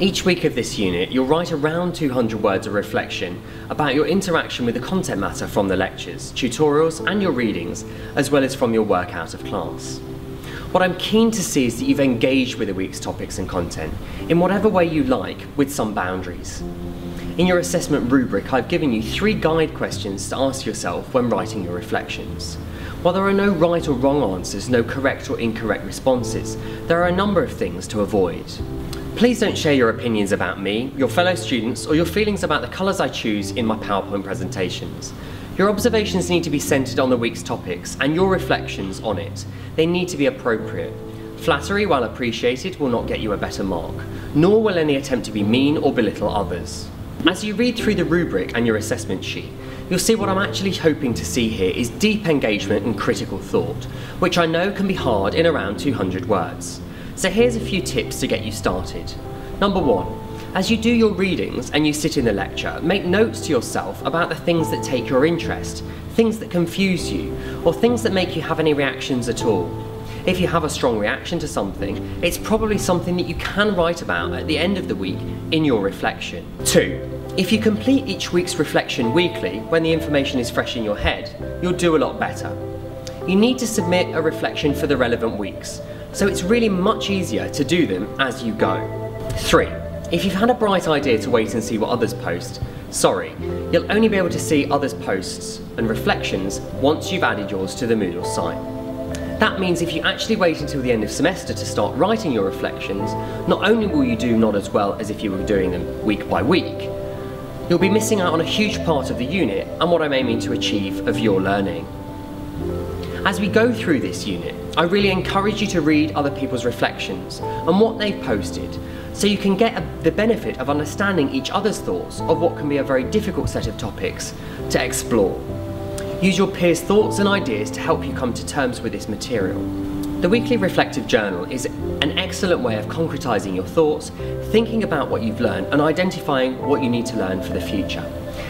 Each week of this unit, you'll write around 200 words of reflection about your interaction with the content matter from the lectures, tutorials and your readings, as well as from your work out of class. What I'm keen to see is that you've engaged with the week's topics and content, in whatever way you like, with some boundaries. In your assessment rubric, I've given you 3 guide questions to ask yourself when writing your reflections. While there are no right or wrong answers, no correct or incorrect responses, there are a number of things to avoid. Please don't share your opinions about me, your fellow students, or your feelings about the colours I choose in my PowerPoint presentations. Your observations need to be centred on the week's topics and your reflections on it. They need to be appropriate. Flattery, while appreciated, will not get you a better mark, nor will any attempt to be mean or belittle others. As you read through the rubric and your assessment sheet, you'll see what I'm actually hoping to see here is deep engagement and critical thought, which I know can be hard in around 200 words. So here's a few tips to get you started. Number 1, as you do your readings and you sit in the lecture, make notes to yourself about the things that take your interest, things that confuse you, or things that make you have any reactions at all. If you have a strong reaction to something, it's probably something that you can write about at the end of the week in your reflection. 2, if you complete each week's reflection weekly, when the information is fresh in your head, you'll do a lot better. You need to submit a reflection for the relevant weeks, so it's really much easier to do them as you go. 3, if you've had a bright idea to wait and see what others post, sorry, you'll only be able to see others' posts and reflections once you've added yours to the Moodle site. That means if you actually wait until the end of semester to start writing your reflections, not only will you do not as well as if you were doing them week by week, you'll be missing out on a huge part of the unit and what I'm aiming to achieve of your learning. As we go through this unit, I really encourage you to read other people's reflections and what they've posted, so you can get the benefit of understanding each other's thoughts of what can be a very difficult set of topics to explore. Use your peers' thoughts and ideas to help you come to terms with this material. The weekly reflective journal is an excellent way of concretising your thoughts, thinking about what you've learned and identifying what you need to learn for the future.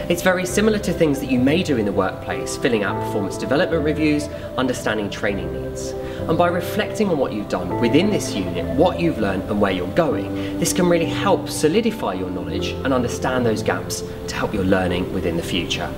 It's very similar to things that you may do in the workplace, filling out performance development reviews, understanding training needs. And by reflecting on what you've done within this unit, what you've learned and where you're going, this can really help solidify your knowledge and understand those gaps to help your learning within the future.